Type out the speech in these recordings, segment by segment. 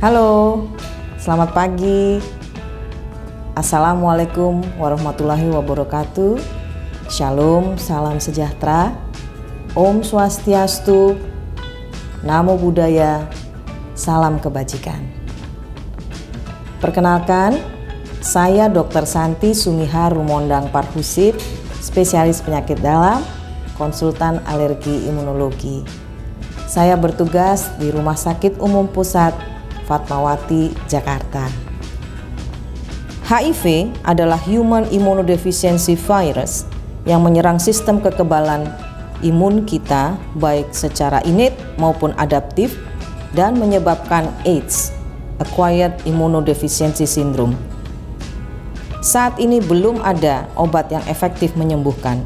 Halo, selamat pagi. Assalamualaikum warahmatullahi wabarakatuh. Shalom, salam sejahtera. Om Swastiastu, Namo Buddhaya, salam kebajikan. Perkenalkan, saya Dr. Santi Sumihar Rumondang Parhusip, spesialis penyakit dalam, konsultan alergi imunologi. Saya bertugas di Rumah Sakit Umum Pusat Fatmawati, Jakarta. HIV adalah Human Immunodeficiency Virus yang menyerang sistem kekebalan imun kita baik secara innate maupun adaptif dan menyebabkan AIDS, Acquired Immunodeficiency Syndrome. Saat ini belum ada obat yang efektif menyembuhkan,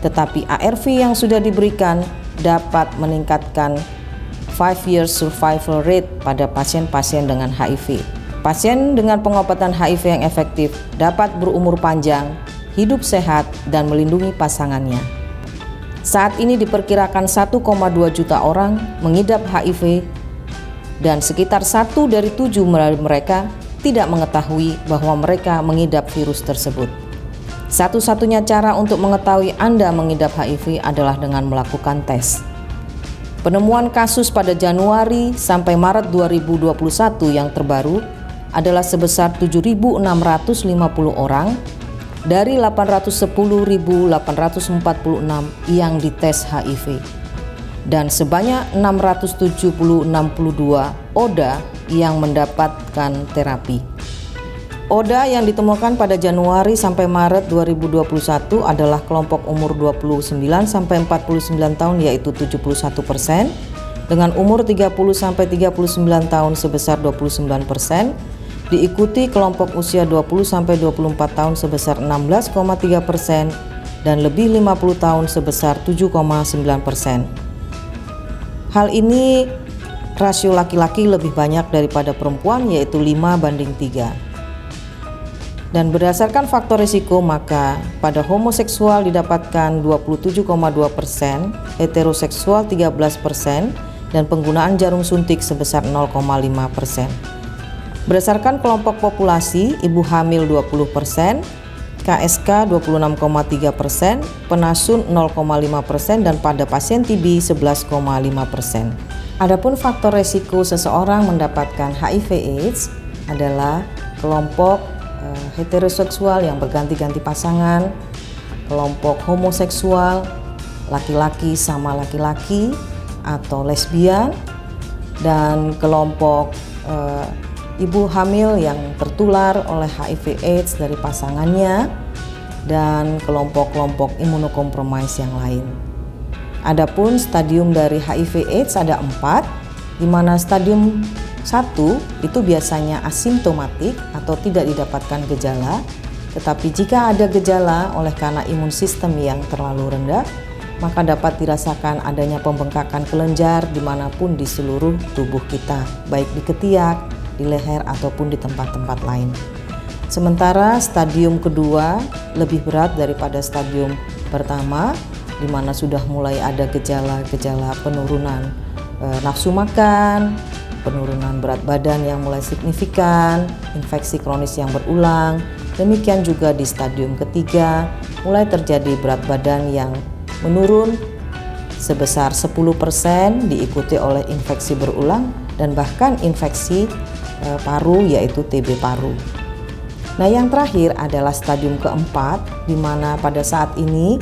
tetapi ARV yang sudah diberikan dapat meningkatkan 5-year survival rate pada pasien-pasien dengan HIV. Pasien dengan pengobatan HIV yang efektif dapat berumur panjang, hidup sehat, dan melindungi pasangannya. Saat ini diperkirakan 1,2 juta orang mengidap HIV dan sekitar 1 dari 7 mereka tidak mengetahui bahwa mereka mengidap virus tersebut. Satu-satunya cara untuk mengetahui Anda mengidap HIV adalah dengan melakukan tes. Penemuan kasus pada Januari sampai Maret 2021 yang terbaru adalah sebesar 7.650 orang dari 810.846 yang dites HIV dan sebanyak 662 ODA yang mendapatkan terapi. ODA yang ditemukan pada Januari sampai Maret 2021 adalah kelompok umur 29 sampai 49 tahun yaitu 71%, dengan umur 30 sampai 39 tahun sebesar 29%, diikuti kelompok usia 20 sampai 24 tahun sebesar 16,3% dan lebih 50 tahun sebesar 7,9%. Hal ini rasio laki-laki lebih banyak daripada perempuan yaitu 5:3. Dan berdasarkan faktor risiko maka pada homoseksual didapatkan 27,2%, heteroseksual 13%, dan penggunaan jarum suntik sebesar 0,5%. Berdasarkan kelompok populasi, ibu hamil 20%, KSK 26,3%, penasun 0,5%, dan pada pasien TB 11,5%. Adapun faktor risiko seseorang mendapatkan HIV/AIDS adalah kelompok heteroseksual yang berganti-ganti pasangan, kelompok homoseksual, laki-laki sama laki-laki atau lesbian, dan kelompok ibu hamil yang tertular oleh HIV/AIDS dari pasangannya, dan kelompok-kelompok imunokompromis yang lain. Adapun stadium dari HIV/AIDS ada 4, di mana stadium 1 itu biasanya asimptomatik atau tidak didapatkan gejala, tetapi jika ada gejala oleh karena imun sistem yang terlalu rendah, maka dapat dirasakan adanya pembengkakan kelenjar dimanapun di seluruh tubuh kita, baik di ketiak, di leher, ataupun di tempat-tempat lain. Sementara stadium kedua lebih berat daripada stadium pertama, di mana sudah mulai ada gejala-gejala penurunan nafsu makan, penurunan berat badan yang mulai signifikan, infeksi kronis yang berulang. Demikian juga di stadium ketiga, mulai terjadi berat badan yang menurun sebesar 10%, diikuti oleh infeksi berulang dan bahkan infeksi paru yaitu TB paru. Nah, yang terakhir adalah stadium keempat, di mana pada saat ini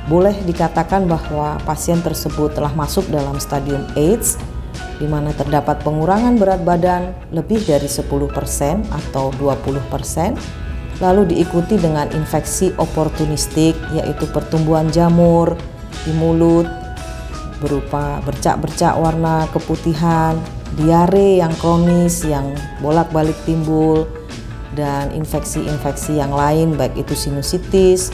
boleh dikatakan bahwa pasien tersebut telah masuk dalam stadium AIDS, di mana terdapat pengurangan berat badan lebih dari 10% atau 20%, lalu diikuti dengan infeksi oportunistik yaitu pertumbuhan jamur di mulut berupa bercak-bercak warna keputihan, diare yang kronis yang bolak-balik timbul, dan infeksi-infeksi yang lain baik itu sinusitis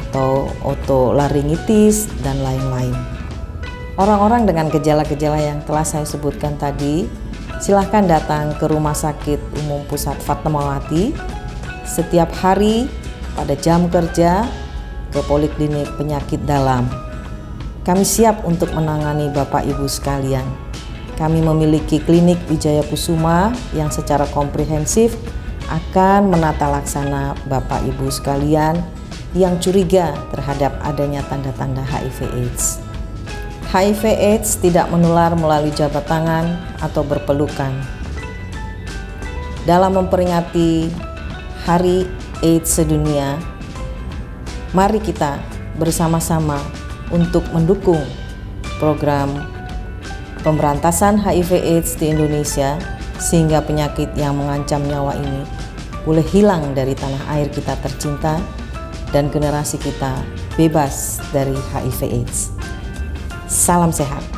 atau otolaringitis dan lain-lain. Orang-orang dengan gejala-gejala yang telah saya sebutkan tadi, silahkan datang ke Rumah Sakit Umum Pusat Fatmawati setiap hari pada jam kerja ke Poliklinik Penyakit Dalam. Kami siap untuk menangani Bapak Ibu sekalian. kami memiliki klinik Wijaya Kusuma yang secara komprehensif akan menata laksana Bapak Ibu sekalian yang curiga terhadap adanya tanda-tanda HIV/AIDS. HIV/AIDS tidak menular melalui jabat tangan atau berpelukan. Dalam memperingati Hari AIDS sedunia, mari kita bersama-sama untuk mendukung program pemberantasan HIV/AIDS di Indonesia sehingga penyakit yang mengancam nyawa ini boleh hilang dari tanah air kita tercinta dan generasi kita bebas dari HIV/AIDS. Salam sehat.